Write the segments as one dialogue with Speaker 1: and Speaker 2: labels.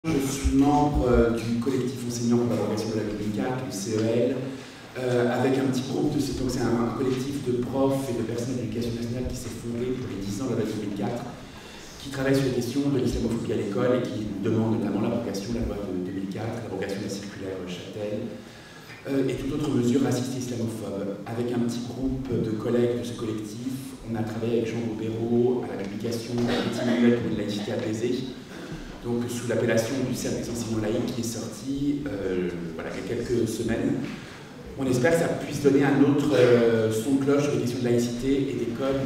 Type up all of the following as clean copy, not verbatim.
Speaker 1: Je suis membre du collectif enseignant pour la propagation de la communication, du CEL, avec un petit groupe de donc c'est un collectif de profs et de personnels d'éducation nationale qui s'est fondé pour les 10 ans de la loi de 2004, qui travaille sur les questions de l'islamophobie à l'école et qui demande notamment l'abrogation de la loi de 2004, l'abrogation de la circulaire Châtel, et toute autre mesure raciste et islamophobe. Avec un petit groupe de collègues de ce collectif, on a travaillé avec Jean Bobéro à la publication d'un petit manuel pour une laïcité apaisée, donc sous l'appellation du Cercle des enseignants laïcs, qui est sorti voilà, il y a quelques semaines. On espère que ça puisse donner un autre son de cloche sur les questions de laïcité et d'école.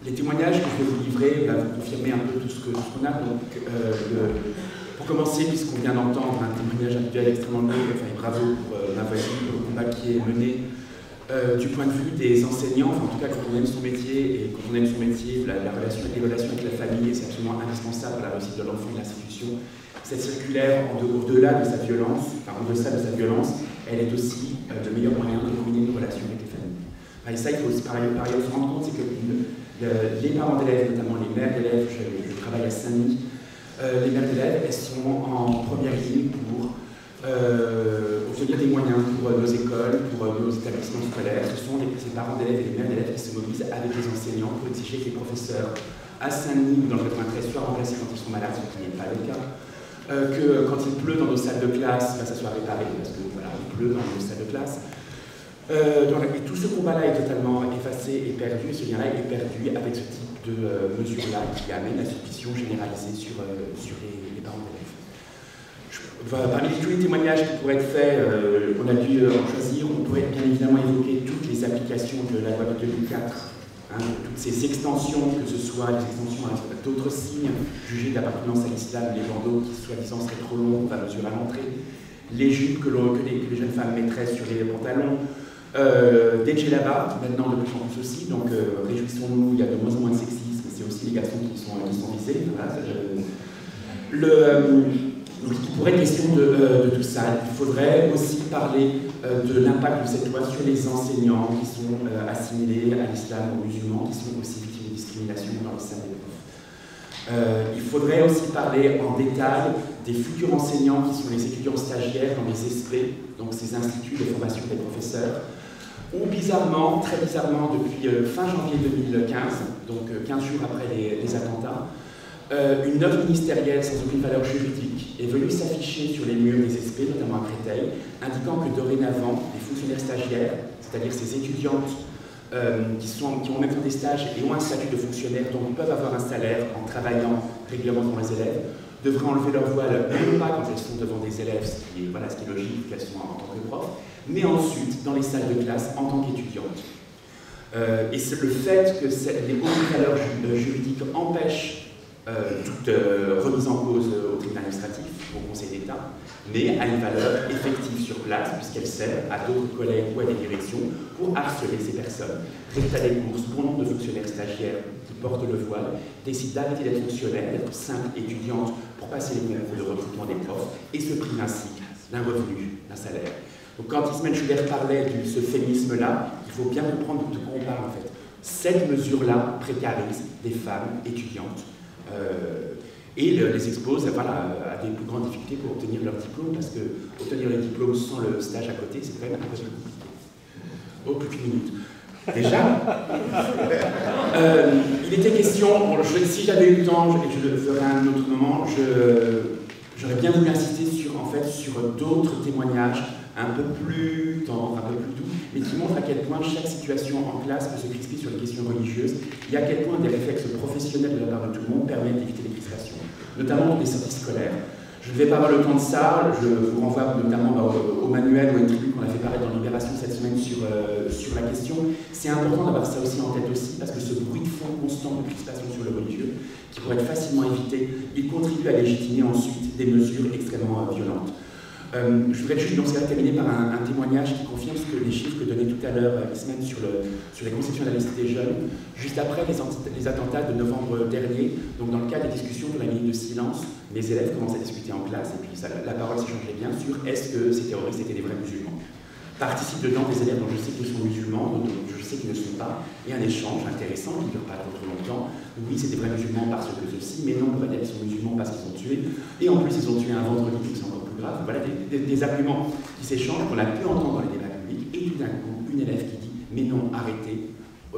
Speaker 1: Les témoignages que je vais vous livrer vont confirmer un peu tout ce qu'on a. Donc, pour commencer, puisqu'on vient d'entendre un témoignage individuel extrêmement long, enfin, et bravo pour ma voisine, pour le combat qui est mené du point de vue des enseignants, enfin, en tout cas quand on aime son métier, et quand on aime son métier, les relations avec la famille, c'est absolument indispensable pour la réussite de l'enfant et de l'institution. Cette circulaire, au-delà de sa violence, enfin en deçà de sa violence, elle est aussi le meilleur moyen de ruiner une relation avec les familles. Et ça, il faut aussi par ailleurs se rendre compte, c'est que les parents d'élèves, notamment les mères d'élèves, je travaille à Saint-Denis, les mères d'élèves, elles sont en première ligne pour obtenir des moyens pour nos écoles, pour nos établissements scolaires. Ce sont ces parents d'élèves et les mères d'élèves qui se mobilisent avec les enseignants pour exiger que les professeurs à Saint-Denis ou dans le 93 soient remplacés quand ils sont malades, ce qui n'est pas le cas. Que quand il pleut dans nos salles de classe, ça soit réparé, parce que voilà, il pleut dans nos salles de classe. Et tout ce combat-là est totalement effacé et perdu, et ce lien-là est perdu avec ce type de mesures-là qui amène la suspicion généralisée sur les parents d'élèves. Parmi tous les témoignages qui pourraient être faits, on a dû en choisir, on pourrait bien évidemment évoquer toutes les applications de la loi de 2004, toutes ces extensions, que ce soit des extensions à d'autres signes jugés d'appartenance à l'islam, les bandeaux qui soi-disant seraient trop longs, on va mesurer à l'entrée, les jupes que les jeunes femmes mettraient sur les pantalons, des djellabas, maintenant de plus en plus aussi, donc réjouissons-nous, il y a de moins en moins de sexisme, c'est aussi les garçons qui sont visés. Voilà, donc il pourrait être question de tout ça. Il faudrait aussi parler de l'impact de cette loi sur les enseignants qui sont assimilés à l'islam, aux musulmans, qui sont aussi victimes de discrimination dans le sein des profs. Il faudrait aussi parler en détail des futurs enseignants qui sont les étudiants stagiaires dans les ESPE, donc ces instituts de formation des professeurs, où bizarrement, très bizarrement, depuis fin janvier 2015, donc 15 jours après les attentats, une note ministérielle sans aucune valeur juridique est venue s'afficher sur les murs des ESPE, notamment à Créteil, indiquant que dorénavant, les fonctionnaires stagiaires, c'est-à-dire ces étudiantes qui ont même fait des stages et ont un statut de fonctionnaire, donc ils peuvent avoir un salaire en travaillant régulièrement devant les élèves, devraient enlever leur voile, non pas quand elles sont devant des élèves, ce qui est logique qu'elles sont en tant que profs, mais ensuite dans les salles de classe en tant qu'étudiantes. Et c'est le fait que les hautes valeurs juridiques empêchent toute remise en cause au tribunal administratif, au Conseil d'État, mais a une valeur effective sur place, puisqu'elle sert à d'autres collègues ou à des directions pour harceler ces personnes. Résultat des courses, bon nombre de fonctionnaires stagiaires qui portent le voile décident d'arrêter d'être fonctionnaires, d'être simples étudiantes pour passer les concours de recrutement des profs et se privent ainsi d'un revenu, d'un salaire. Donc quand Ismaël Schuller parlait de ce féminisme-là, il faut bien comprendre de quoi on parle en fait. Cette mesure-là précarise des femmes étudiantes et les expose à des plus grandes difficultés pour obtenir leur diplôme, parce que obtenir le diplôme sans le stage à côté, c'est quand même un peu compliqué. Oh, plus qu'une minute. Déjà, il était question, si j'avais eu le temps, et je le ferai à un autre moment, j'aurais bien voulu insister sur d'autres témoignages un peu plus tendres, un peu plus doux, mais qui montrent à quel point chaque situation en classe peut se crisper sur les questions religieuses et à quel point des réflexes professionnels de la part de tout le monde permettent d'éviter les crispations, notamment des sorties scolaires. Je ne vais pas avoir le temps de ça, je vous renvoie notamment au manuel ou à une tribune qu'on a fait paraître dans Libération cette semaine sur la question. C'est important d'avoir ça aussi en tête aussi, parce que ce bruit de fond constant de crispation sur le religieux, qui pourrait être facilement évité, il contribue à légitimer ensuite des mesures extrêmement violentes. Je voudrais juste dans ce cas terminer par un témoignage qui confirme ce que les chiffres que donnait tout à l'heure Ismaël sur les conceptions de la laïcité jeune, juste après les attentats de novembre dernier. Donc dans le cadre des discussions de la minute de silence, les élèves commencent à discuter en classe, et puis la parole s'échangeait bien sur est-ce que ces terroristes étaient des vrais musulmans. Participent dedans des élèves dont je sais qu'ils sont musulmans, dont je je sais qu'ils ne sont pas, et un échange intéressant qui ne dure pas trop longtemps. Oui, c'est des vrais musulmans parce que ceci, mais non, ils sont musulmans parce qu'ils ont tué, et en plus ils ont tué un vendredi, donc c'est encore plus grave. Voilà des arguments qui s'échangent, qu'on a pu entendre dans les débats publics, et tout d'un coup, une élève qui dit « mais non, arrêtez,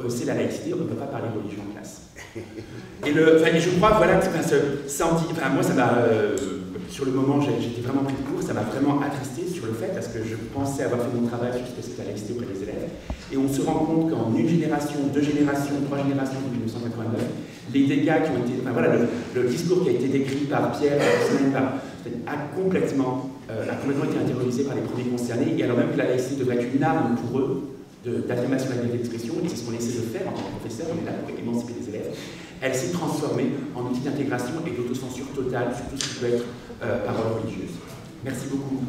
Speaker 1: c'est la laïcité, on ne peut pas parler religion en classe ». Et je crois, voilà, moi ça m'a, sur le moment, j'étais vraiment pris de court, ça m'a vraiment attristé sur le fait, parce que je pensais avoir fait mon travail sur ce que c'était la laïcité auprès des élèves, et on se rend compte qu'en une génération, deux générations, trois générations, depuis 1989, les dégâts qui ont été, le discours qui a été décrit par Pierre, a complètement été intériorisé par les premiers concernés, et alors même que la laïcité devrait être une arme pour eux, d'affirmation de la liberté d'expression, et c'est ce qu'on essaie de faire en tant que professeur, on est là pour émanciper les élèves. Elle s'est transformée en outil d'intégration et d'autocensure totale sur tout ce qui peut être parole religieuse. Merci beaucoup.